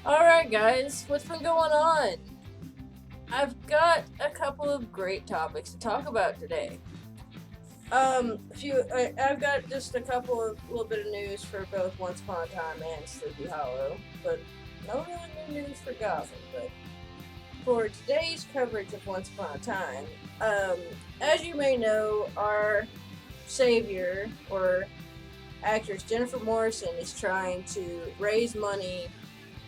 Alright, guys, what's been going on? I've got a couple of great topics to talk about today. I've got just a couple of little bit of news for both Once Upon a Time and Sleepy Hollow, but no really new news for Gotham. But for today's coverage of Once Upon a Time, as you may know, our savior or actress Jennifer Morrison is trying to raise money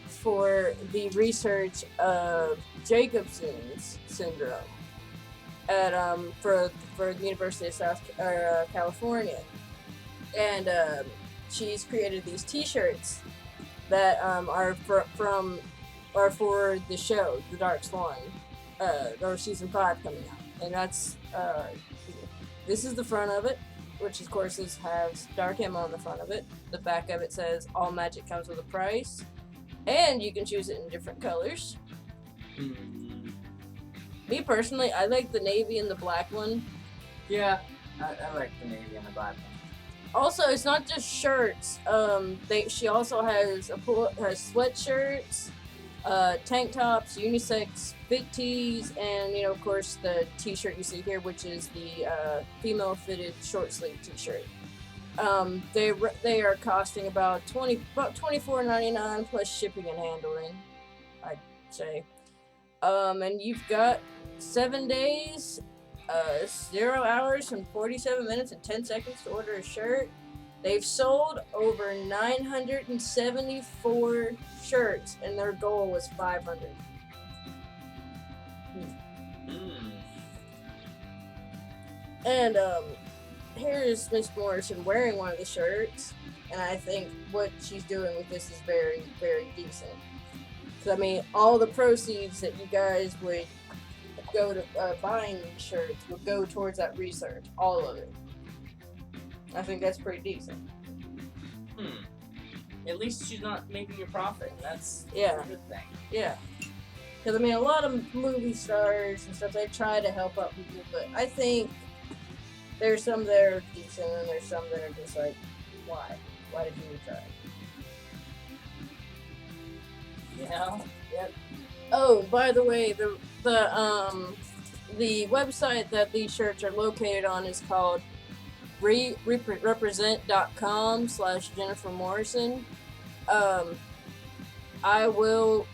for the research of Jacobson's syndrome at for the University of California, and she's created these T-shirts that from are for the show The Dark Swan, or season 5 coming out, and that's this is the front of it, which of course has Dark Emma on the front of it. The back of it says all magic comes with a price. And you can choose it in different colors. Me personally, I like the navy and the black one. Yeah, I like the navy and the black one. Also, it's not just shirts. She also has sweatshirts, tank tops, unisex fit tees, and of course the T-shirt you see here, which is the female fitted short sleeve T-shirt. They are costing about $24.99 plus shipping and handling, I'd say. And you've got 7 days, 0 hours and 47 minutes and 10 seconds to order a shirt. They've sold over 974 shirts, and their goal was 500. And here's Miss Morrison wearing one of the shirts, and I think what she's doing with this is very, very decent. So, I mean, all the proceeds that you guys would go to buying these shirts would go towards that research, all of it. I think that's pretty decent. At least she's not making a profit. That's Yeah. a good thing. Yeah. Because, I mean, a lot of movie stars and stuff, they try to help out people, but I think there's some that are decent, and there's some that are just like, why? Why did you try? Yeah. Yep. Oh, by the way, the website that these shirts are located on is called represent.com/Jennifer Morrison. I will,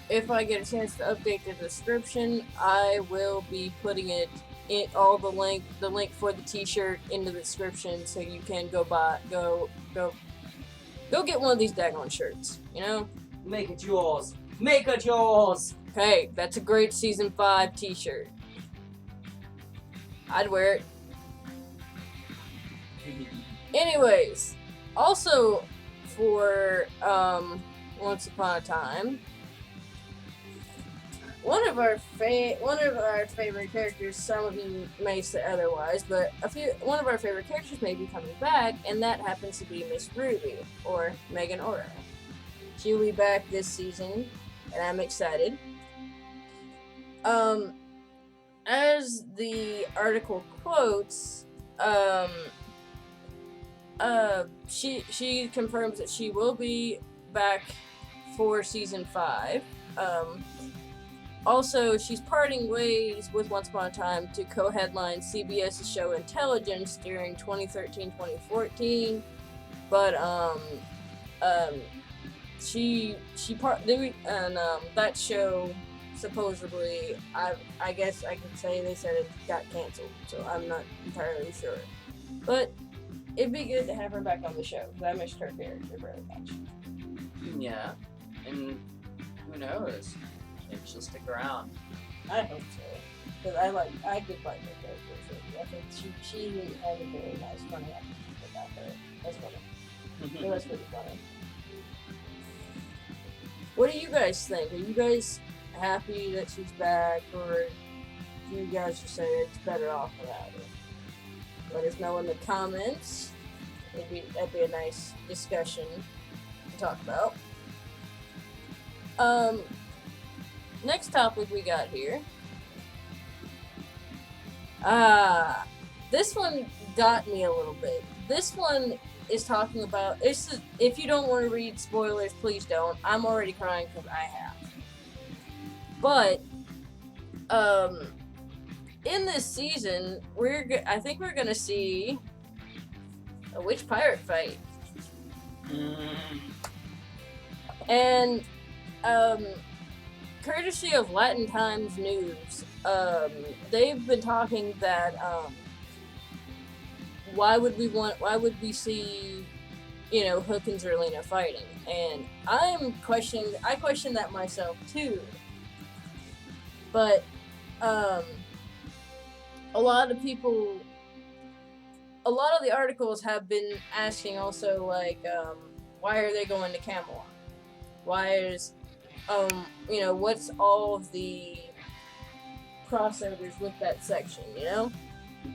if I get a chance to update the description, I will be putting it in all the link for the T-shirt in the description, so you can go get one of these daggone shirts. Make it yours. Make it yours. Hey, that's a great season 5 T-shirt. I'd wear it. Anyways, also for Once Upon a Time, one of our favorite characters. Some of you may say otherwise, but one of our favorite characters may be coming back, and that happens to be Miss Ruby, or Megan Ora. She will be back this season, and I'm excited. As the article quotes, she confirms that she will be back for season 5. Also, she's parting ways with Once Upon a Time to co-headline CBS's show Intelligence during 2013-2014, but that show supposedly, I guess I could say they said it got canceled, so I'm not entirely sure. But it'd be good to have her back on the show, because I missed her character very much. Yeah, and who knows? Maybe she'll stick around. I hope so, because I did like her character. So I think she had a very nice, funny episode about her. That's funny. It was pretty funny. What do you guys think? Are you guys happy that she's back, or do you guys just say it's better off without her? Let us know in the comments. That'd be a nice discussion to talk about. Next topic we got here. This one got me a little bit. This one is talking about. If you don't want to read spoilers, please don't. I'm already crying because I have. But in this season, I think we're gonna see a witch pirate fight, and courtesy of Latin Times News, they've been talking that why would we see, Hook and Zerlina fighting? And I question that myself too. But a lot of the articles have been asking also, like, why are they going to Camelot? Why is, what's all of the crossovers with that section,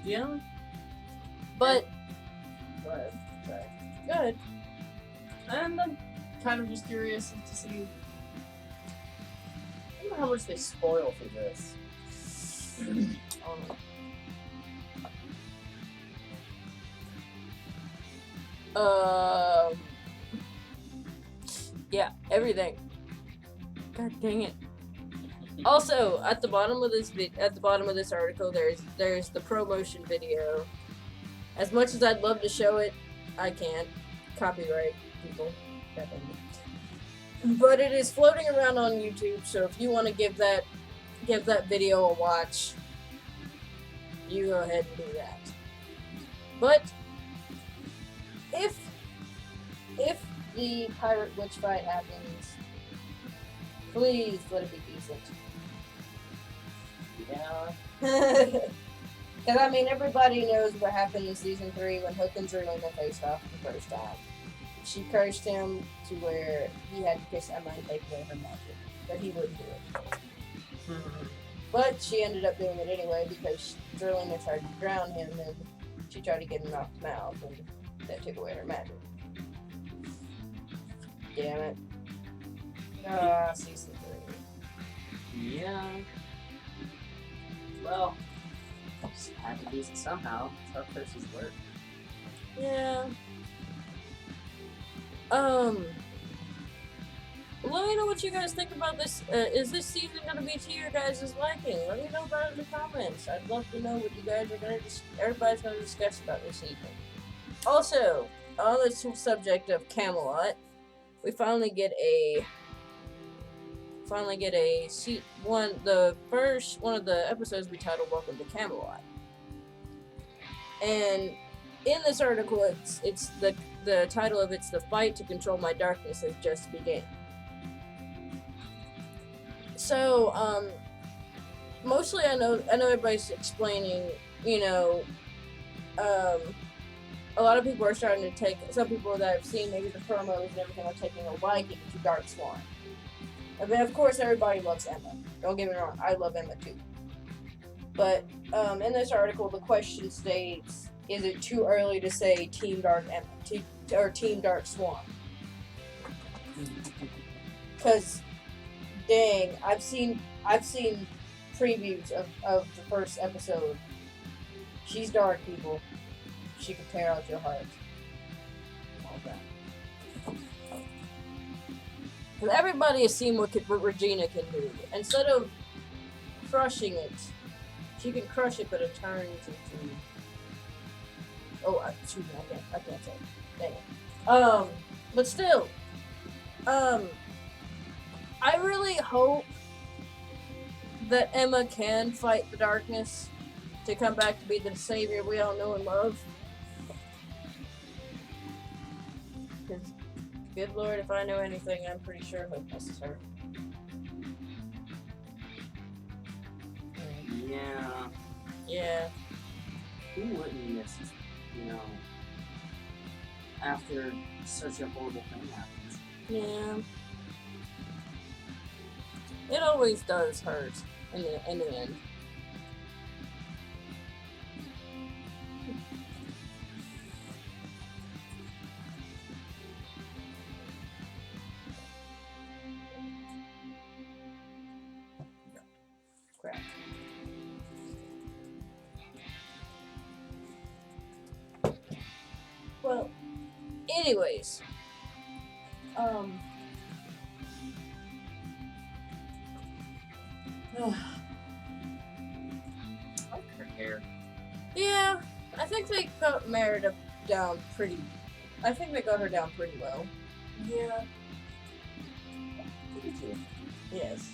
Yeah. But Go ahead. Sorry. good. And I'm kind of just curious to see. I wonder how much they spoil for this. Yeah, everything. God dang it. Also, at the bottom of this article, there's the promotion video. As much as I'd love to show it, I can't. Copyright people. God dang it. But it is floating around on YouTube, so if you want to give that video a watch, you go ahead and do that. But if the pirate witch fight happens, please let it be decent. Yeah. Because, I mean, everybody knows what happened in Season 3 when Hook and Zerlina faced off the first time. She cursed him to where he had to kiss Emma and take away her magic. But he wouldn't do it. But she ended up doing it anyway because Zerlina tried to drown him and she tried to get him off the mouth, and that took away her magic. Damn it. Season 3. Yeah. Well, just had to use it somehow. That's how curses work. Yeah. Let me know what you guys think about this. Is this season gonna be to your guys' liking? Let me know about it in the comments. I'd love to know what you guys are everybody's gonna discuss about this season. Also, on the subject of Camelot, we finally get a one of the episodes we titled "Welcome to Camelot," and in this article, it's the title of it's "The Fight to Control My Darkness Has Just Begun." So, mostly I know everybody's explaining, a lot of people are starting to some people that have seen maybe the promos and everything are taking a liking to Dark Swan. I mean, of course, everybody loves Emma. Don't get me wrong, I love Emma too. But in this article, the question states, is it too early to say Team Dark Emma or Team Dark Swan? Because, dang, I've seen previews of the first episode. She's dark, people. She can tear out your heart. Okay. Because everybody has seen what Regina can do. Instead of crushing it, she can crush it, but it turns into... Oh, excuse me, I can't say it. Dang it. But still, I really hope that Emma can fight the darkness to come back to be the savior we all know and love. Because, good Lord, if I know anything, I'm pretty sure Hope misses her. Yeah. Yeah. Who wouldn't miss, after such a horrible thing happens? Yeah. It always does hurt in the end. Crap. Well, anyways, I like her hair. yeah, I think they got Merida down pretty. I think they got her down pretty well. Yeah. Me too. Yes.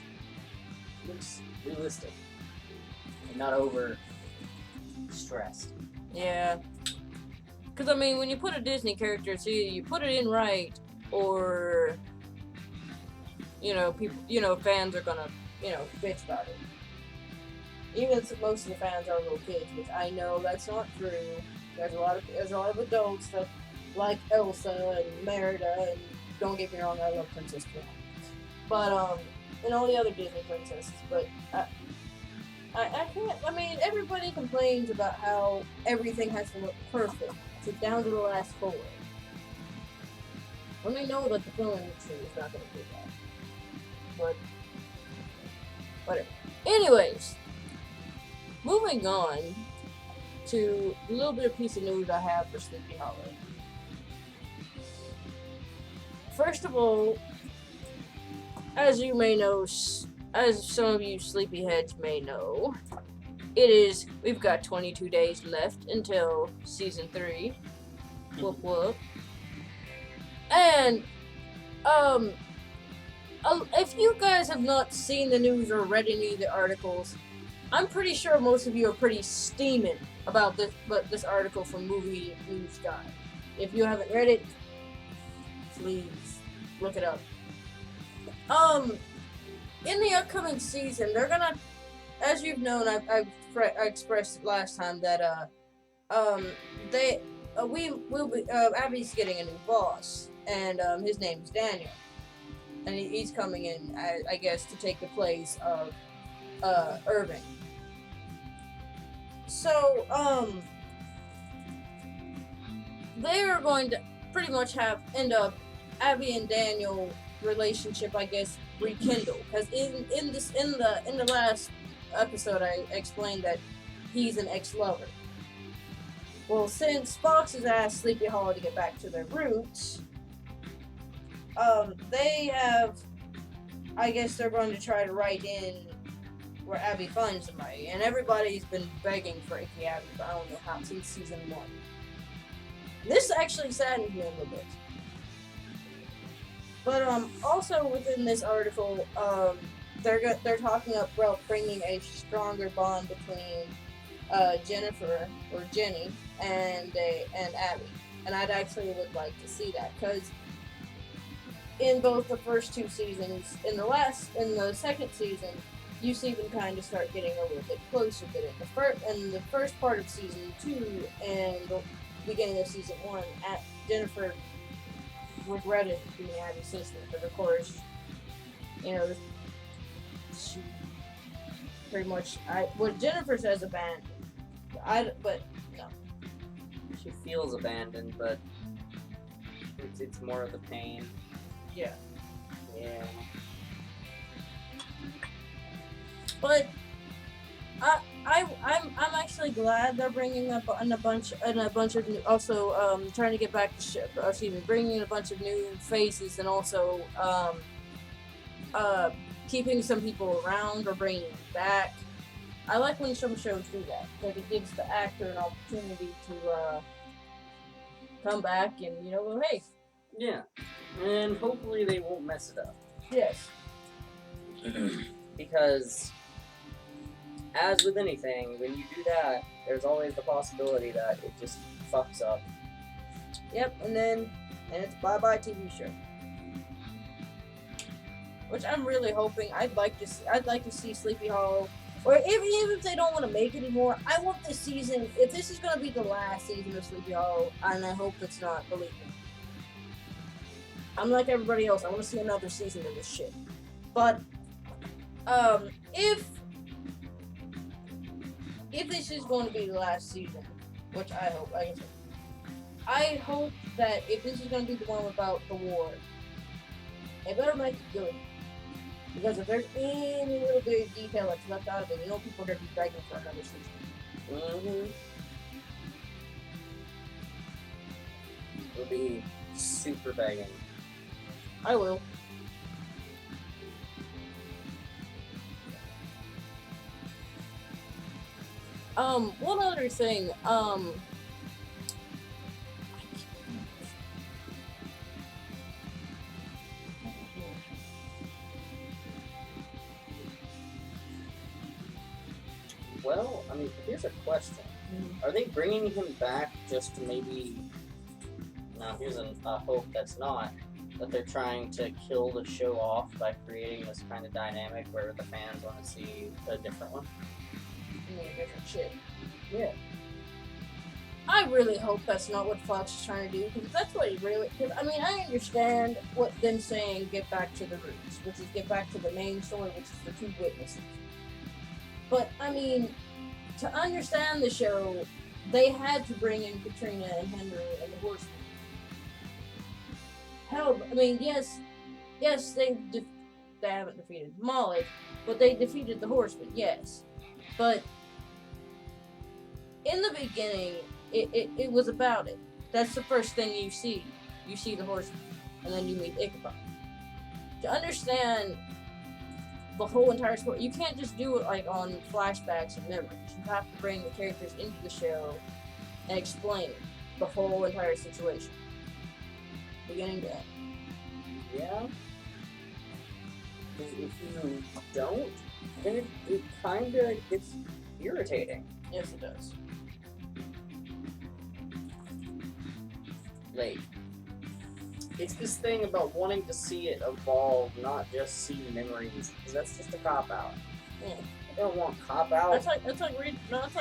Looks realistic. And not over stressed. Yeah. Because, I mean, when you put a Disney character, it's either you put it in right, or, people, fans are gonna, bitch about it. Even if most of the fans are little kids, which I know that's not true. There's a lot of adults that like Elsa and Merida, and don't get me wrong, I love Princess Pearl. But, and all the other Disney princesses, but I can't, I mean, everybody complains about how everything has to look perfect, so down to the last color. When they know that the film industry is not going to do that. But, whatever. Anyways, moving on to a little bit of piece of news I have for Sleepy Hollow. First of all, as you may know, as some of you sleepyheads may know, we've got 22 days left until season 3. Whoop whoop. And, if you guys have not seen the news or read any of the articles, I'm pretty sure most of you are pretty steaming about this article from Movie News Guy. If you haven't read it, please look it up. In the upcoming season, they're gonna, as you've known, I expressed it last time that Abbie's getting a new boss, and his name's Daniel, and he's coming in, I guess, to take the place of Irving. So they are going to pretty much end up Abbie and Daniel relationship, I guess, rekindle, because in the last episode I explained that he's an ex-lover. Well, since Fox has asked Sleepy Hollow to get back to their roots, they have, I guess they're going to try to write in where Abbie finds somebody, and everybody's been begging for Ichabbie, but I don't know how, since season 1. This actually saddens me a little bit. But also within this article, they're talking about bringing a stronger bond between Jennifer or Jenny and Abbie, and I'd actually would like to see that, because in both the first 2 seasons, in the second season, you see them kind of start getting a little bit closer. But in the first part of season 2 and the beginning of season 1, Jennifer regretted being Abbie's sister, but of course, she pretty much, what Jennifer says abandoned. But no. She feels abandoned, but it's more of the pain. Yeah. Yeah. But I'm actually glad they're bringing up a bunch of new, also trying to get back to bringing in a bunch of new faces, and also keeping some people around or bringing them back. I like when some shows do that, because it gives the actor an opportunity to come back and well, hey. Yeah, and hopefully they won't mess it up. Yes. Because, as with anything, when you do that, there's always the possibility that it just fucks up. Yep, and it's bye-bye TV show. Which I'm really hoping. I'd like to see Sleepy Hollow, or even if they don't want to make it anymore, I want this season. If this is gonna be the last season of Sleepy Hollow, and I hope it's not, believe me. I'm like everybody else. I want to see another season of this shit. But if this is going to be the last season, which I hope, I hope that if this is going to be the one about the war, they better make it good. Because if there's any little bit of detail that's left out of it, people are going to be begging for another season. It'll be super begging. I will. One other thing, Well, I mean, here's a question. Are they bringing him back just to maybe... Now, here's a hope that's not. That they're trying to kill the show off by creating this kind of dynamic where the fans want to see a different one. different shit. Yeah. I really hope that's not what Fox is trying to do, because that's what he really... Cause, I mean, I understand what them saying get back to the roots, which is get back to the main story, which is the two witnesses. But, I mean, to understand the show, they had to bring in Katrina and Henry and the Horsemen. Hell, I mean, yes, they haven't defeated Molly, but they defeated the Horsemen, yes. But in the beginning, it was about it. That's the first thing you see. You see the Horsemen, and then you meet Ichabbie. To understand the whole entire story, you can't just do it like on flashbacks and memories. You have to bring the characters into the show and explain the whole entire situation, beginning to end. Yeah. If you don't, then it kind of gets irritating. Yes, it does. Like, it's this thing about wanting to see it evolve, not just see memories, because that's just a cop-out. Yeah. I don't want cop-out. It's like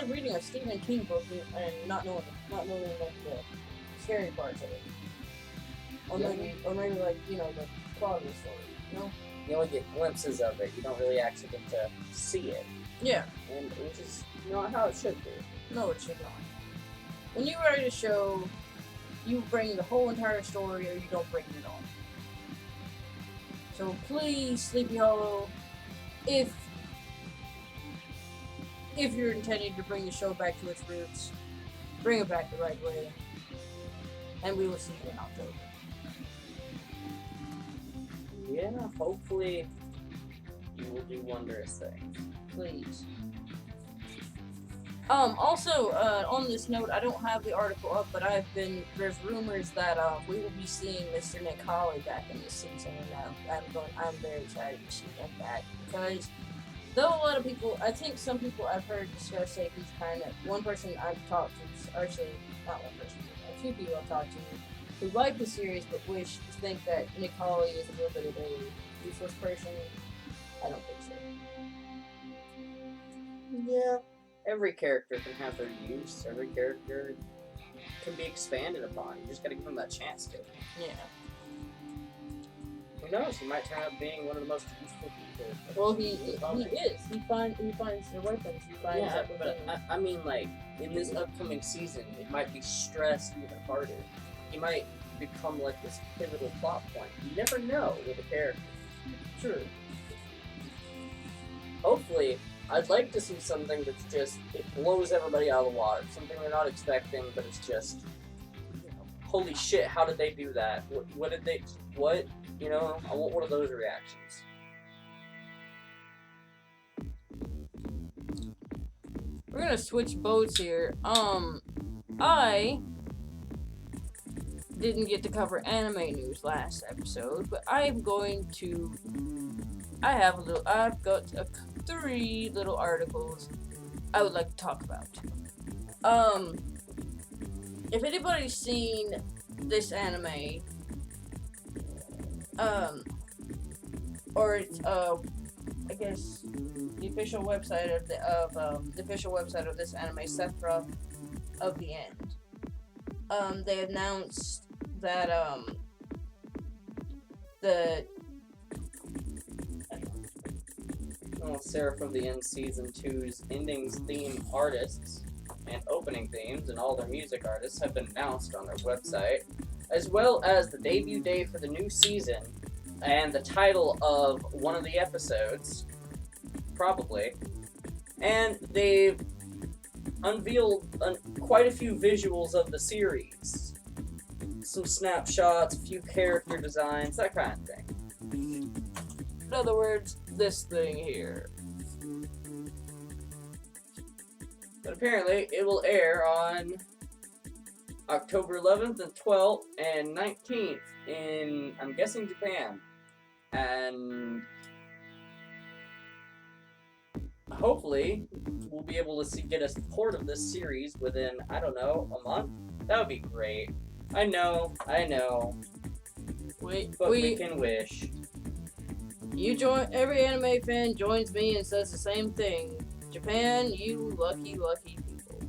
reading a Stephen King book and not knowing like the scary parts of it. Or maybe like, you know, the plot of the story, you know? You only get glimpses of it, you don't really actually get to see it. Yeah. And which is not how it should be. No, it should not. When you write a show, you bring the whole entire story or you don't bring it at all. So please, Sleepy Hollow, if you're intending to bring the show back to its roots, bring it back the right way. And we will see you in October. Yeah, hopefully you will do wondrous things. Please. Also, on this note, I don't have the article up, but there's rumors that, we will be seeing Mr. Nick Hawley back in this season, and I'm very excited to see him back, because though a lot of people, I think some people I've heard discuss say he's kind of, one person I've talked to, actually, not one person, a few people I've talked to, who like the series but think that Nick Hawley is a little bit of a useless person. I don't think so. Yeah. Every character can have their use. Every character can be expanded upon. You just gotta give them that chance to. Yeah. Who knows? He might turn out being one of the most useful people. Well, he is. He finds their weapons. He finds but I mean, like, in this upcoming season, it might be stressed even harder. He might become like this pivotal plot point. You never know with a character. True. Hopefully, I'd like to see something that's just, it blows everybody out of the water. Something they're not expecting, but it's just, you know, holy shit, how did they do that? What did they, what? You know, I want one of those reactions. We're gonna switch boats here. I didn't get to cover anime news last episode, but I've got 3 little articles I would like to talk about. If anybody's seen this anime, or it's, I guess the official website of this anime, Sephra of the End. They announced that Seraph of the End Season 2's endings theme artists and opening themes and all their music artists have been announced on their website, as well as the debut day for the new season and the title of one of the episodes, probably. And they've unveiled quite a few visuals of the series. some snapshots, a few character designs, that kind of thing. In other words, this thing here. But apparently, it will air on October 11th and 12th and 19th in, I'm guessing, Japan. And hopefully, we'll be able to get a port of this series within, I don't know, a month. That would be great. I know. But we can wish. Every anime fan joins me and says the same thing. Japan, you lucky people.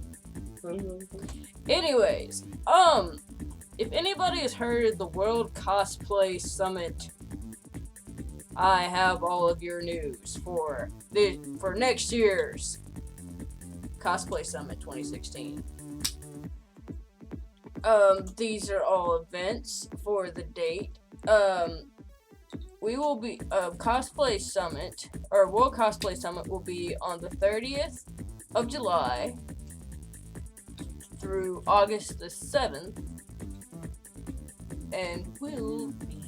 Anyways, if anybody has heard of the World Cosplay Summit, I have all of your news for next year's Cosplay Summit 2016. These are all events for the date. We will be Cosplay Summit, or World Cosplay Summit will be on the 30th of July through August the 7th, and will be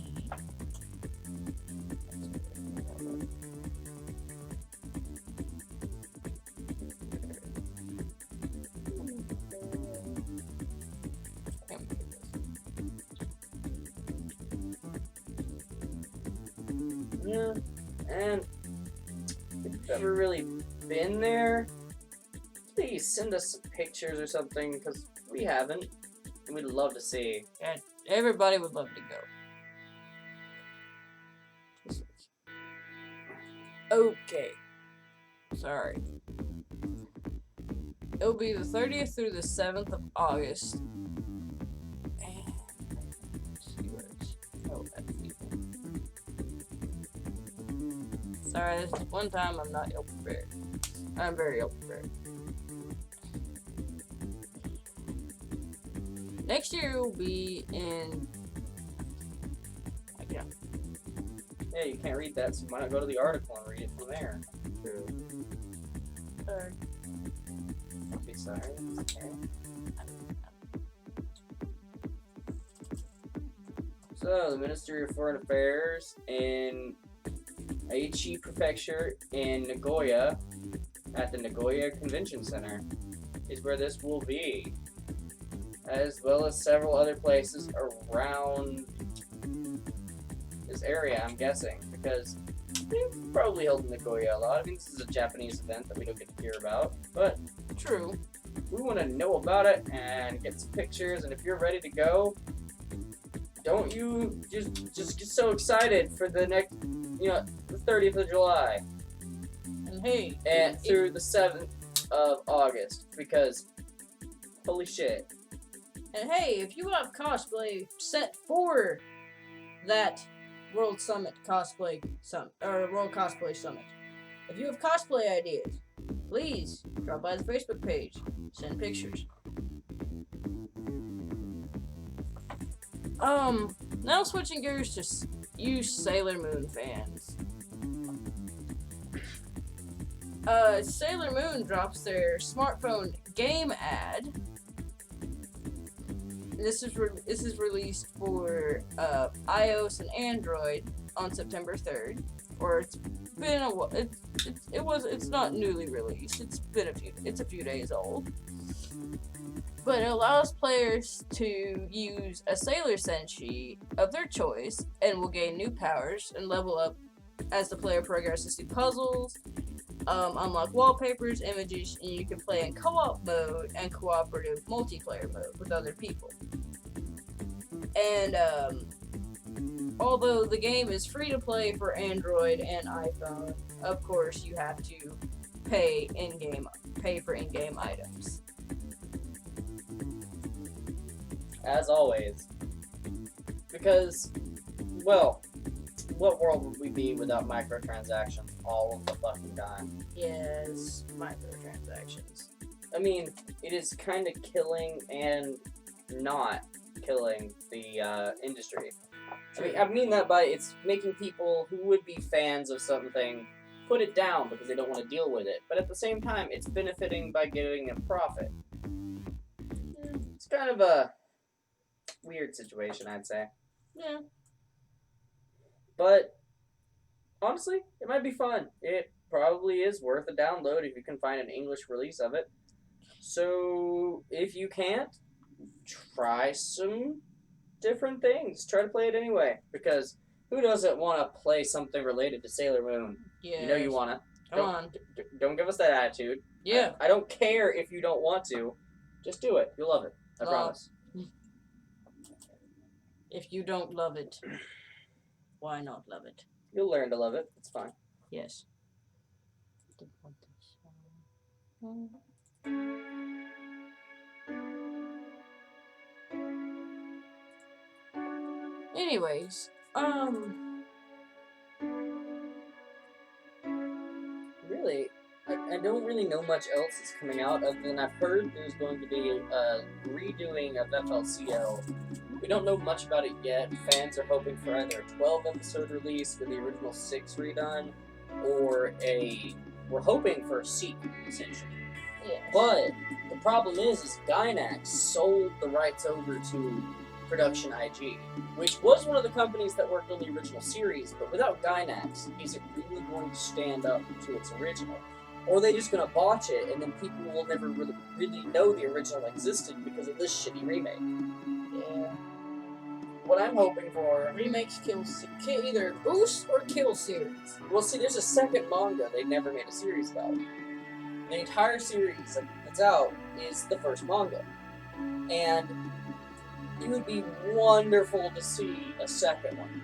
Yeah, and if you've ever really been there, please send us some pictures or something, because we haven't, and we'd love to see. And everybody would love to go. Okay. Sorry. It'll be the 30th through the 7th of August. And let's see where it's. Oh, that's me. Sorry, this is one time I'm not ill prepared. I'm very ill prepared. Next year will be in. Yeah, you can't read that, so why not go to the article and read it from there? True. Sorry. Don't be sorry. It's okay. So, the Ministry of Foreign Affairs in Aichi Prefecture in Nagoya, at the Nagoya Convention Center, is where this will be, as well as several other places around this area, I'm guessing, because they've probably held in Nagoya a lot. I mean, this is a Japanese event that we don't get to hear about, but True. we want to know about it and get some pictures, and if you're ready to go, don't you just get so excited for the next, the 30th of July. And hey, And through the 7th of August, because holy shit. And hey, if you have cosplay set for that World Cosplay Summit, if you have cosplay ideas, please drop by the Facebook page, send pictures. Now switching gears to you Sailor Moon fans. Sailor Moon drops their smartphone game ad. This is released for iOS and Android on September 3rd, or it's been a while. It's not newly released. It's a few days old. But it allows players to use a Sailor Senshi of their choice and will gain new powers and level up as the player progresses through puzzles, unlock wallpapers, images, and you can play in co-op mode and cooperative multiplayer mode with other people. And although the game is free to play for Android and iPhone, of course you have to pay for in-game items. As always. Because, well, what world would we be without microtransactions all of the fucking time? Yes, microtransactions. I mean, it is kind of killing and not killing the industry. I mean that by it's making people who would be fans of something put it down because they don't want to deal with it. But at the same time, it's benefiting by giving a profit. It's kind of a weird situation, I'd say. Yeah. But honestly, it might be fun. It probably is worth a download if you can find an English release of it. So if you can't, try some different things. Try to play it anyway, because who doesn't want to play something related to Sailor Moon? Yeah. You know you wanna. Come on. Don't give us that attitude. Yeah. I don't care if you don't want to. Just do it. You'll love it. I promise. If you don't love it, why not love it? You'll learn to love it. It's fine. Yes. Anyways, really, I don't really know much else that's coming out other than I've heard there's going to be a redoing of FLCL. We don't know much about it yet. Fans are hoping for either a 12-episode release with the original 6 redone, or we're hoping for a sequel, essentially. yes. But the problem is Gainax sold the rights over to Production IG, which was one of the companies that worked on the original series, but without Gainax, is it really going to stand up to its original? Or are they just going to botch it, and then people will never really know the original existed because of this shitty remake? Yeah. What I'm hoping for... Remakes either boost or kill series. Well, see, there's a second manga they never made a series about. The entire series that's out is the first manga. And it would be wonderful to see a second one.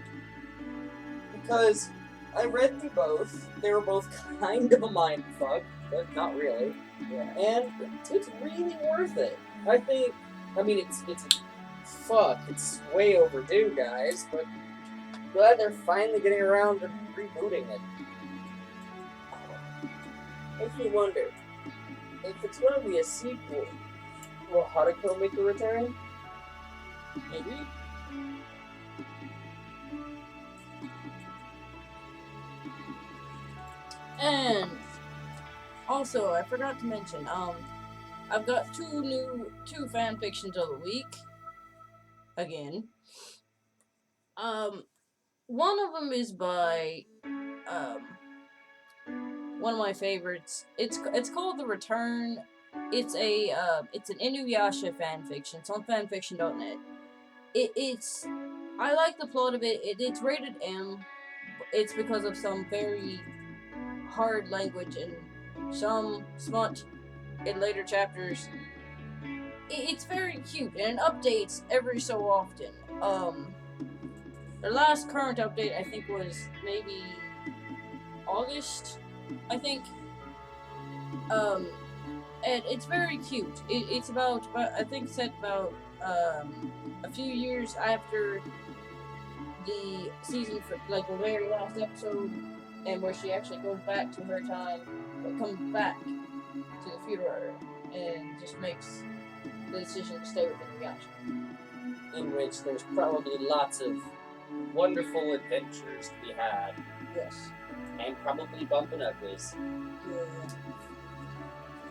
Because I read through both. They were both kind of a mindfuck, but not really. Yeah. And it's really worth it. It's way overdue, guys, but glad they're finally getting around to rebooting it. Makes me wonder, if it's going to be a sequel, will Haruko make a return? Maybe? And also, I forgot to mention, I've got two fan fictions of the week. Again. One of them is by, one of my favorites. It's called The Return. It's an Inuyasha fanfiction. It's on fanfiction.net. I like the plot of it. It's rated M. It's because of some very hard language and some smut in later chapters. It's very cute and it updates every so often. Their last current update I think was maybe August, I think. And it's very cute. It's about I think set about a few years after the season, for like the very last episode, and where she actually goes back to her time, but comes back to the future and just makes the decision to stay with Inuyasha. In which there's probably lots of wonderful adventures to be had. Yes. And probably bumping uglies. Yeah.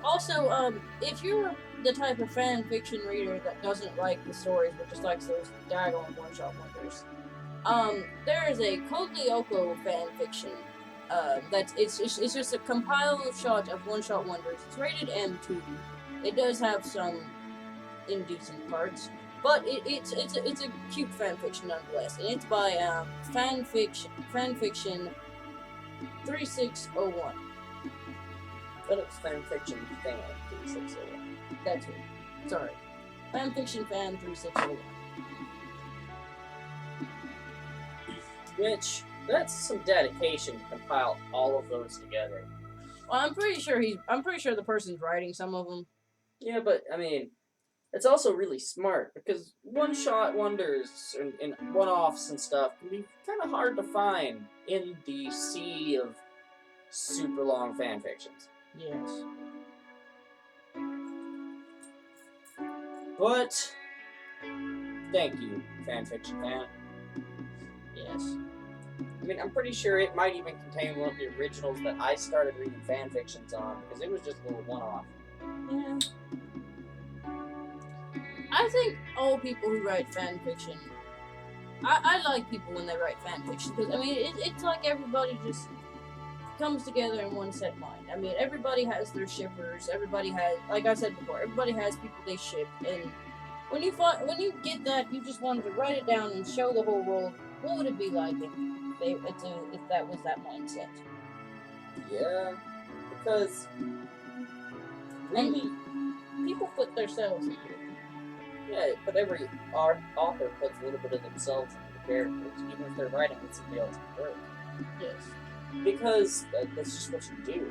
Also, if you're the type of fan fiction reader that doesn't like the stories but just likes those daggone one-shot wonders, there is a Code Lyoko fan fiction. It's just a compiled shot of one-shot wonders. It's rated M2. It does have some indecent parts, but it's a cute fan fiction nonetheless, and it's by fanfiction 3601. But it's fanfiction fan 3601. That's it. Sorry, fanfiction fan 3601. Which, that's some dedication to compile all of those together. Well, I'm pretty sure the person's writing some of them. Yeah, but I mean, it's also really smart because one-shot wonders and one-offs and stuff can be kind of hard to find in the sea of super long fan fictions. Yes. But thank you, fanfiction fan. Yes. I mean, I'm pretty sure it might even contain one of the originals that I started reading fanfictions on, because it was just a little one-off. Yeah. I think all people who write fan fiction, I like people when they write fan fiction because I mean it's like everybody just comes together in one set mind. I mean everybody has their shippers. Everybody has, like I said before, everybody has people they ship, and when you get that, you just wanted to write it down and show the whole world what would it be like if that was that mindset. Yeah, because really, People put themselves into it. yeah, but every author puts a little bit of themselves into the characters, even if they're writing with somebody else's work. Yes. Because that's just what you do.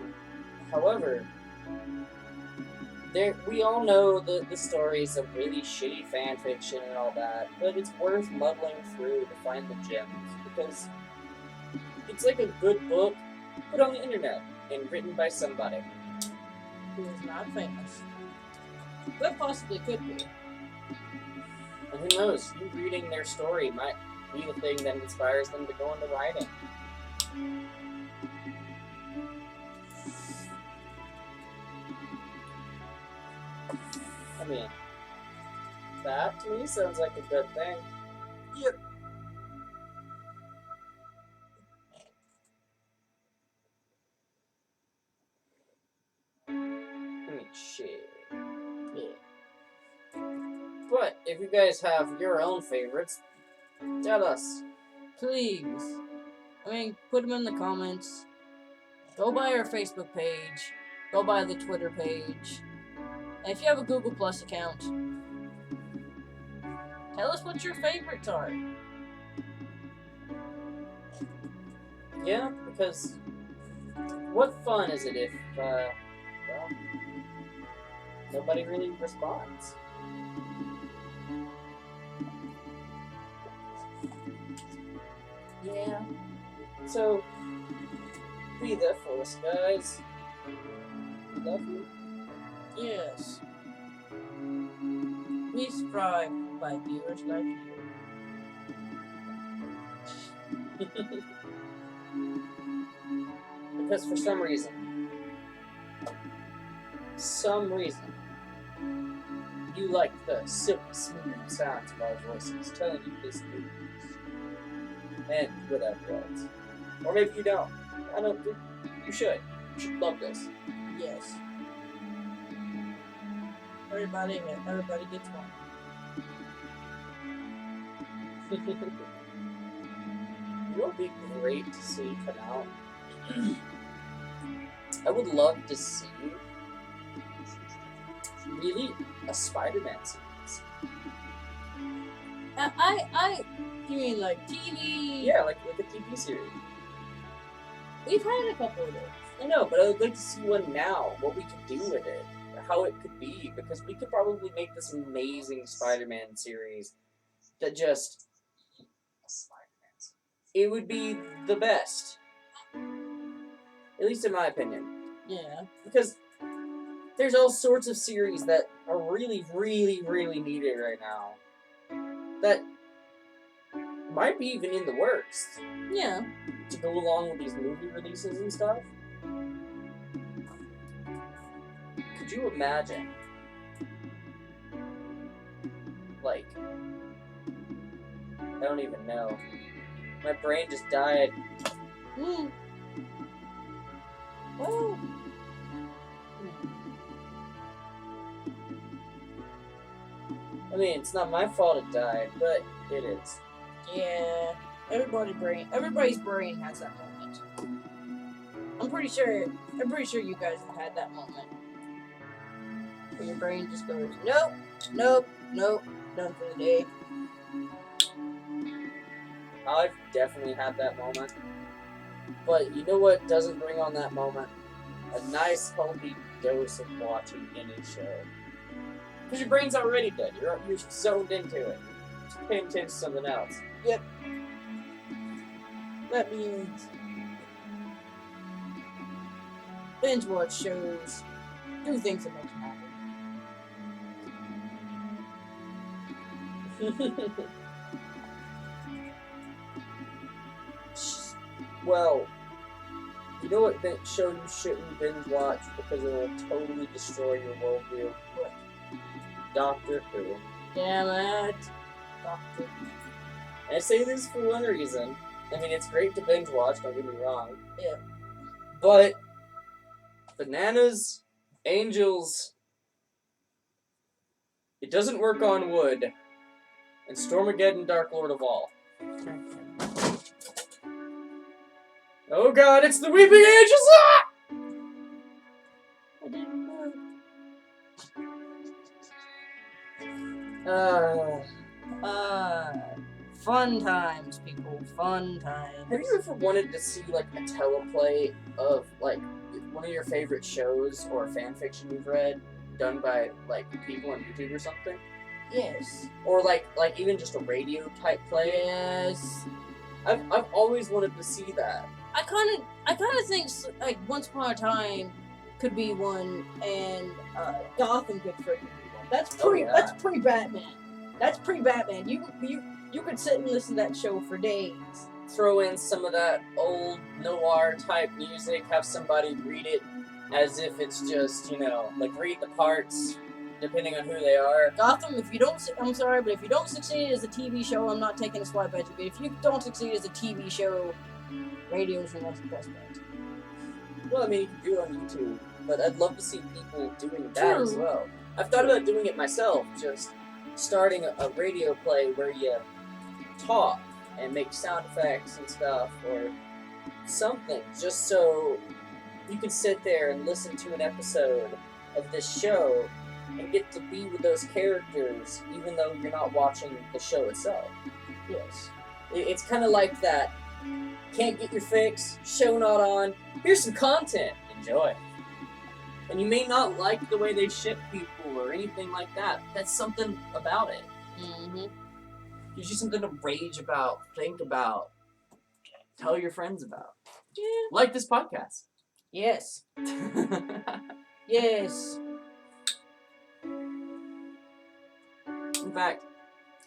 However, we all know the stories of really shitty fan fiction and all that, but it's worth muddling through to find the gems because it's like a good book put on the internet and written by somebody who is not famous, but possibly could be. And who knows, you reading their story might be the thing that inspires them to go into writing. I mean, that to me sounds like a good thing. Yep. Shit. Yeah. But if you guys have your own favorites, tell us. Please. I mean, put them in the comments. Go by our Facebook page. Go by the Twitter page. And if you have a Google Plus account, tell us what your favorites are. Yeah, because what fun is it if, well, nobody really responds? Yeah. So, be there for us, guys. Love you. Yes. We strive by viewers like you. Because for some reason, you like the silky smooth sounds of our voices telling you this news. And whatever else. Or maybe you don't. I don't think you should. You should love this. Yes. Everybody gets one. You know what would be great to see come out? I would love to see really a Spider-Man series. You mean like TV? Yeah, like a TV series. We've had a couple of those. I know, but I would like to see one now. What we could do with it, how it could be, because we could probably make this amazing Spider-Man series that just it would be the best. At least in my opinion. Yeah. Because there's all sorts of series that are really, really, really needed right now. That might be even in the works. Yeah. To go along with these movie releases and stuff. Could you imagine? Like, I don't even know. My brain just died. Mm. Well. I mean, it's not my fault it died, but it is. Yeah. Everybody's brain has that moment. I'm pretty sure you guys have had that moment. Where your brain just goes, nope, done for the day. I've definitely had that moment. But you know what doesn't bring on that moment? A nice, healthy dose of watching any show. Because your brain's already dead. You're zoned into it. Just paying attention to something else. Yep. That means binge watch shows, do things that make you happy. Well, you know what show you shouldn't binge watch because it will totally destroy your worldview? What? Doctor Who. Damn it. Doctor. I say this for one reason. I mean, it's great to binge watch, don't get me wrong. Yeah. But bananas, angels, it doesn't work on wood, and Stormageddon, Dark Lord of all. Oh god, it's the Weeping Angels! Ah! I didn't know. Fun times, people. Fun times. Have you ever wanted to see, like, a teleplay of, like, one of your favorite shows or fan fiction you've read done by, like, people on YouTube or something? Yes. Or, like even just a radio-type play? Yes. I've always wanted to see that. I kind of think like Once Upon a Time could be one, and Gotham could freaking be one. That's pre-Batman. That's pre-Batman. You could sit and listen to that show for days. Throw in some of that old noir type music, have somebody read it as if it's just, like read the parts depending on who they are. Gotham, I'm sorry, but if you don't succeed as a TV show, I'm not taking a swipe at you, but if you don't succeed as a TV show, radio's your next best bet. Well, I mean, you can do it on YouTube, but I'd love to see people doing that as well. I've thought about doing it myself, just starting a radio play where you talk and make sound effects and stuff, or something, just so you can sit there and listen to an episode of this show and get to be with those characters, even though you're not watching the show itself. Yes. It's kind of like that. Can't get your fix, show not on, here's some content, enjoy. And you may not like the way they ship people or anything like that. That's something about it. Mm-hmm. Gives you something to rage about, think about, tell your friends about. Yeah. Like this podcast. Yes. Yes. In fact,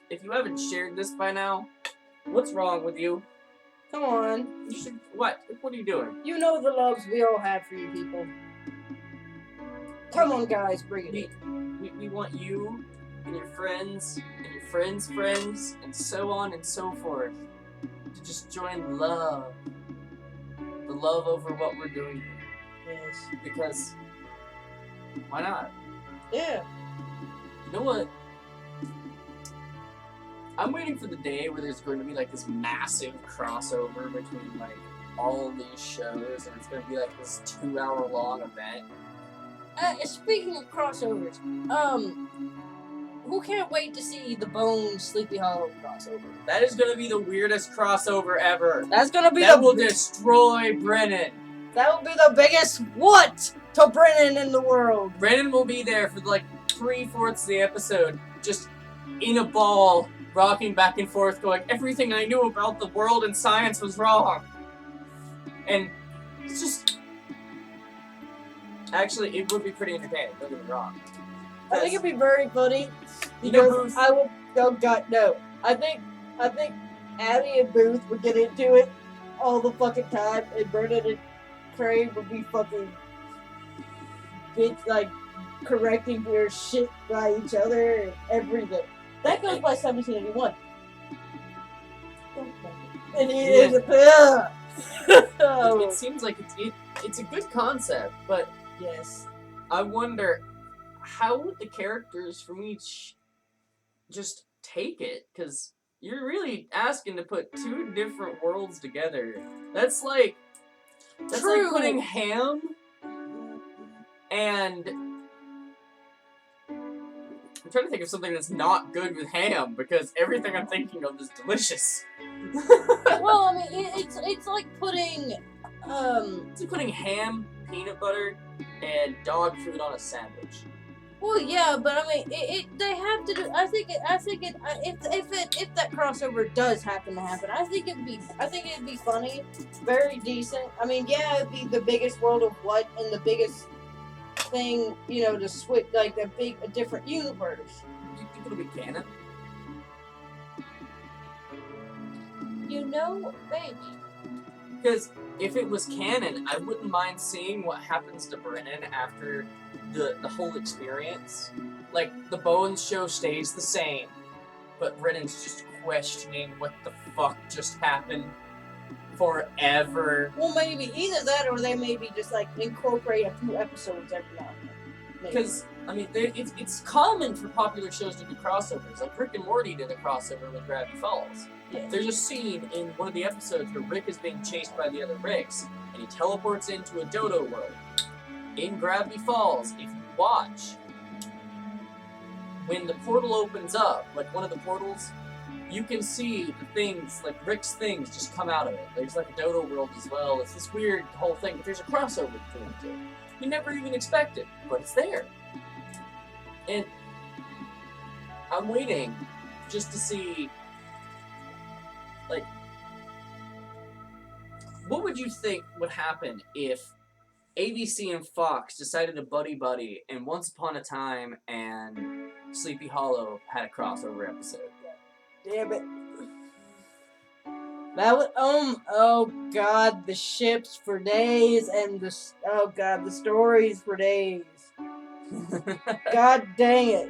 if you haven't shared this by now, what's wrong with you? Come on. You should. What? What are you doing? You know the loves we all have for you people. Come on, guys, bring it in. We want you and your friends and your friends' friends and so on and so forth to just join love. The love over what we're doing here. Yes. Because why not? Yeah. You know what? I'm waiting for the day where there's going to be like this massive crossover between like all of these shows, and it's going to be like this 2-hour-long event. Speaking of crossovers, who can't wait to see the Bones Sleepy Hollow crossover? That is going to be the weirdest crossover ever. That's gonna be That will destroy Brennan. That will be the biggest what to Brennan in the world. Brennan will be there for like 3/4 of the episode, just in a ball, rocking back and forth, going, everything I knew about the world and science was wrong. And it's just... Actually, it would be pretty entertaining, don't get me wrong. I think it'd be very funny You know because who's... I would. Oh God, no! I think Abbie and Booth would get into it all the fucking time, and Brennan and Craig would be fucking correcting their shit by each other and everything. That goes by 1781. And he is a It seems like it's a good concept, but yes. I wonder how would the characters from each just take it? Because you're really asking to put two different worlds together. That's like putting ham and I'm trying to think of something that's not good with ham because everything I'm thinking of is delicious. Well, I mean, it's like putting It's like putting ham, peanut butter, and dog food on a sandwich. Well, yeah, but I mean, they have to do. I think if that crossover does happen to happen, I think it'd be funny, very decent. I mean, yeah, it'd be the biggest world of what and the biggest thing, to switch like a different universe. Do you think it'll be canon? Maybe. Because if it was canon, I wouldn't mind seeing what happens to Brennan after the whole experience. like, the Bones show stays the same, but Brennan's just questioning what the fuck just happened forever. Well, maybe either that or they maybe just like incorporate a few episodes every now and then. Because, I mean, it's common for popular shows to do crossovers. Like, Rick and Morty did a crossover with Gravity Falls. Yes. There's a scene in one of the episodes where Rick is being chased by the other Ricks, and he teleports into a dodo world. In Gravity Falls, if you watch, when the portal opens up, like one of the portals, you can see the things, like Rick's things, just come out of it. There's like a dodo world as well. It's this weird whole thing, but there's a crossover between the two. You never even expect it, but it's there. And I'm waiting just to see, like, what would you think would happen if ABC and Fox decided to buddy and Once Upon a Time and Sleepy Hollow had a crossover episode? Damn it. That would, oh god, the ships for days and the stories for days. God dang it.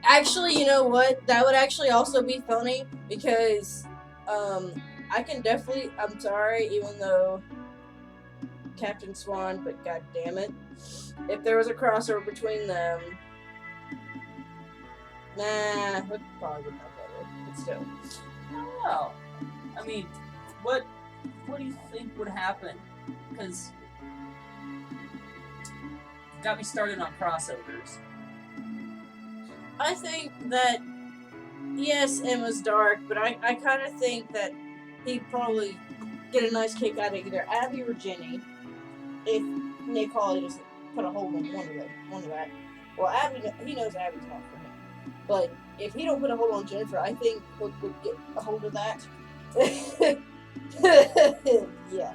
Actually, you know what? That would actually also be funny because, I can definitely, I'm sorry, even though Captain Swan, but god damn it. If there was a crossover between them, it probably would not better, but still. I don't know. I mean, what do you think would happen? Because got me started on crossovers. I think that, yes, Emma's dark, but I kind of think that he'd probably get a nice kick out of either Abbie or Jenny if Nick Hawley doesn't put a hold on one of that. Well, Abbie, he knows Abbie's not for him. But if he don't put a hold on Jennifer, I think Hook would get a hold of that. Yeah.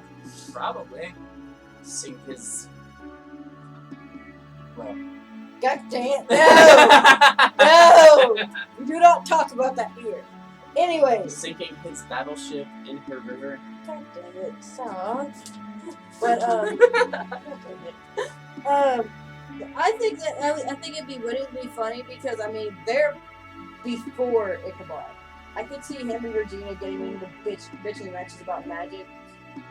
Probably. Sink his... Well... God damn. No! We do not talk about that here. Anyways. Sinking his battleship in her river. God damn it. Stop. But, I think it'd be really funny because, I mean, they're before Ichabod. I could see him and Regina getting into bitching matches about magic,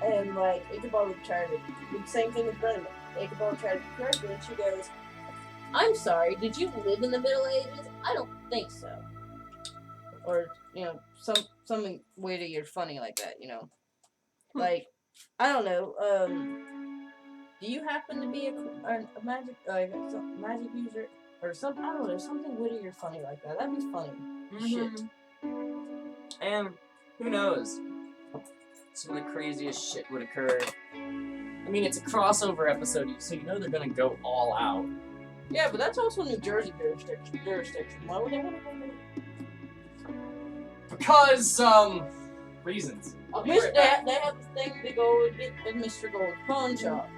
and like Ichabod would try to do the same thing with Brennan. Ichabod would try to correct her, and she goes, "I'm sorry, did you live in the Middle Ages? I don't think so." Or, you know, something witty or funny like that, you know. Like, I don't know, do you happen to be a magic, magic user? Or something, I don't know, something witty or funny like that. That'd be funny. Mm-hmm. Shit. And who knows? Some of the craziest shit would occur. I mean, it's a crossover episode, so you know they're gonna go all out. Yeah, but that's also New Jersey jurisdiction. Why would they want to go there? Because, reasons. They have this thing to go get in Mr. Gold's pawn shop.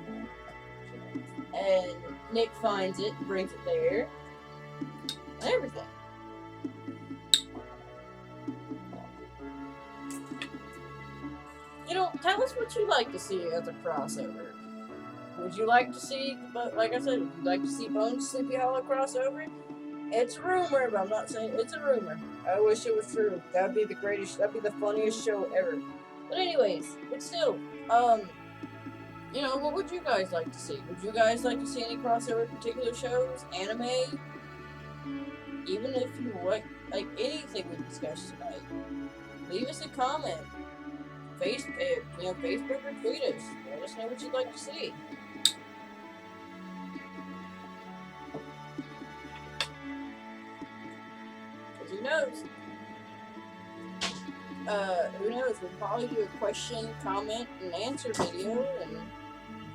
And Nick finds it, brings it there, and everything. You know, tell us what you like to see as a crossover. Would you like to see, like I said, would you like to see Bones Sleepy Hollow crossover? It's a rumor, but I'm not saying it's a rumor. I wish it was true. That'd be the funniest show ever. But anyways, but still, you know, what would you guys like to see? Would you guys like to see any crossover particular shows? Anime? Even if you like anything we discussed tonight, leave us a comment. Facebook or tweet us. Let us know what you'd like to see. Because who knows? Who knows? We'll probably do a question, comment, and answer video, and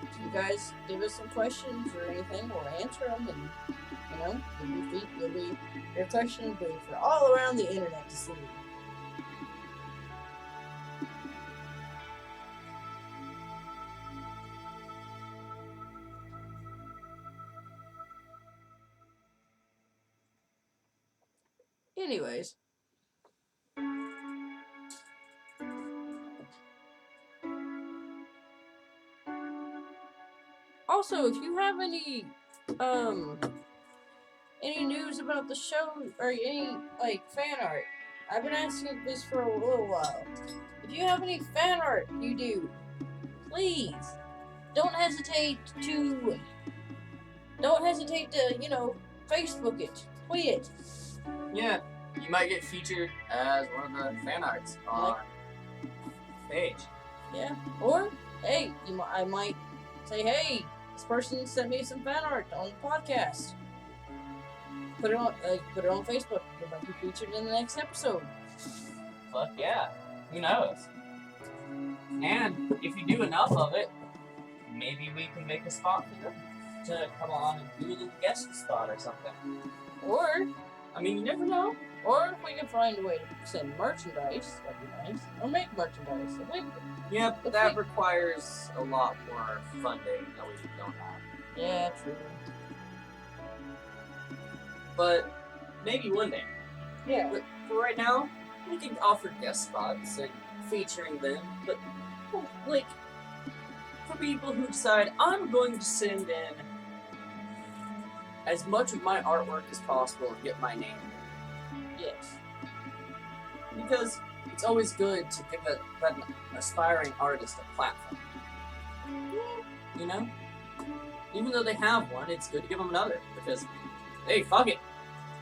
if you guys give us some questions or anything, we'll answer them, and, you know, your question will be for all around the internet to see. Anyways. Also, if you have any any news about the show or any like fan art. I've been asking this for a little while. If you have any fan art you do, please don't hesitate to Facebook it, tweet it. Yeah, you might get featured as one of the fan arts on page. Yeah, or hey, I might say, hey, this person sent me some fan art on the podcast. Put it on Facebook. It might be featured in the next episode. Fuck yeah, who knows? And if you do enough of it, maybe we can make a spot for them to come on and do a little guest spot or something. Or, I mean, you never know. Or if we can find a way to send merchandise, that'd be nice. Or make merchandise. Yeah, but that requires a lot more funding that we don't have. Yeah, true. But maybe one day. Yeah. But for right now, we can offer guest spots and featuring them. But, like, for people who decide, I'm going to send in as much of my artwork as possible and get my name in. Yes. Because it's always good to give an aspiring artist a platform. You know? Even though they have one, it's good to give them another. Because, hey, fuck it.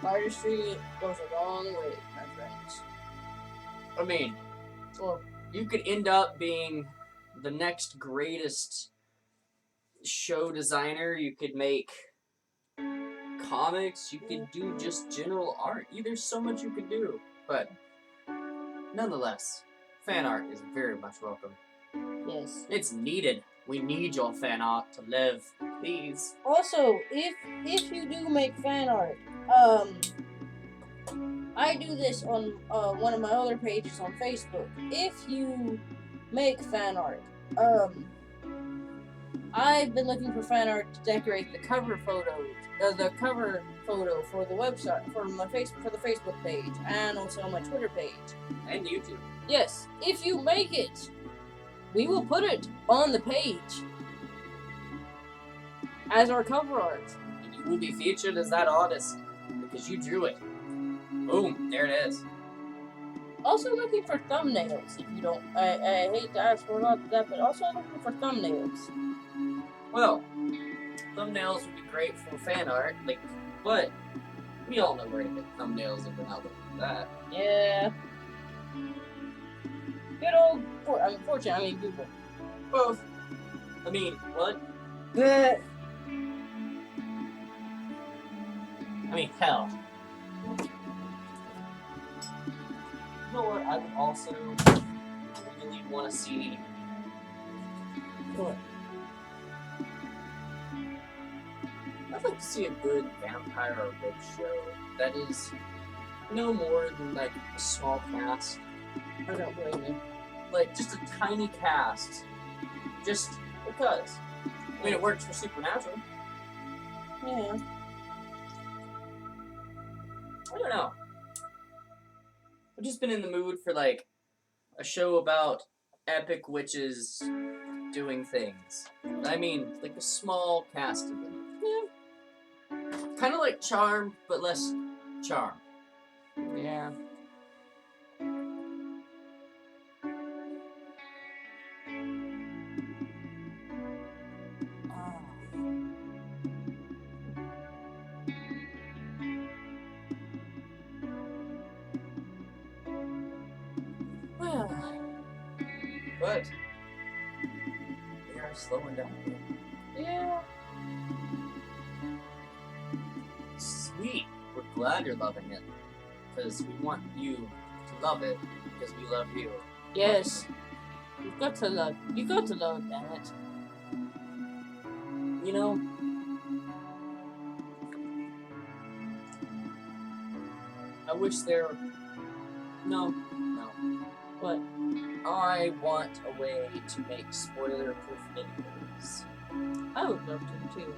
Artistry goes a long way, my friends. I mean, Well, you could end up being the next greatest show designer. You could make comics. You could do just general art. There's so much you could do. But nonetheless, fan art is very much welcome. yes. It's needed. We need your fan art to live. Please. Also, if you do make fan art, I do this on one of my other pages on Facebook. If you make fan art, I've been looking for fan art to decorate the cover photo for the website for the Facebook page and also my Twitter page And YouTube. Yes, if you make it, we will put it on the page as our cover art. And you will be featured as that artist because you drew it. Boom, there it is. Also looking for thumbnails. If you don't, I hate to ask for a lot of that, but also looking for thumbnails. Well, thumbnails would be great for fan art, but we all know where to get thumbnails if we're not looking for that. Yeah. Good old, Google. Both. I mean, what? Good. I mean, hell. You know what? I would also really want to see. What? I'd like to see a good vampire or witch show that is no more than like a small cast. I don't blame you. Like just a tiny cast. Just because. I mean, it works for Supernatural. Yeah. I don't know. I've just been in the mood for like a show about epic witches doing things. I mean, like a small cast of them. Yeah. Kind of like Charmed, but less charm. Yeah. But we are slowing down. Yeah. Sweet. We're glad you're loving it. Because we want you to love it because we love you. Yes. You got to love that. You know, I wish there. No. What? I want a way to make spoiler-proof videos. I would love to too.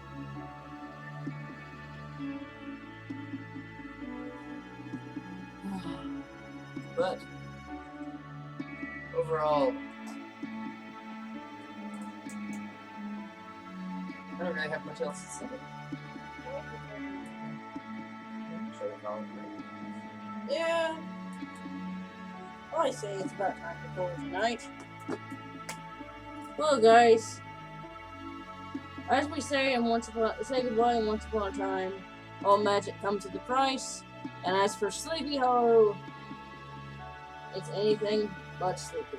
But overall, I don't really have much else to say. Yeah. I say it's about time to call it tonight. Well, guys, as we say say goodbye in Once Upon a Time, all magic comes with a price. And as for Sleepy Hollow, it's anything but sleepy.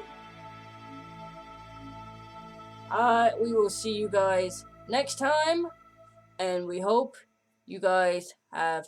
We will see you guys next time, and we hope you guys have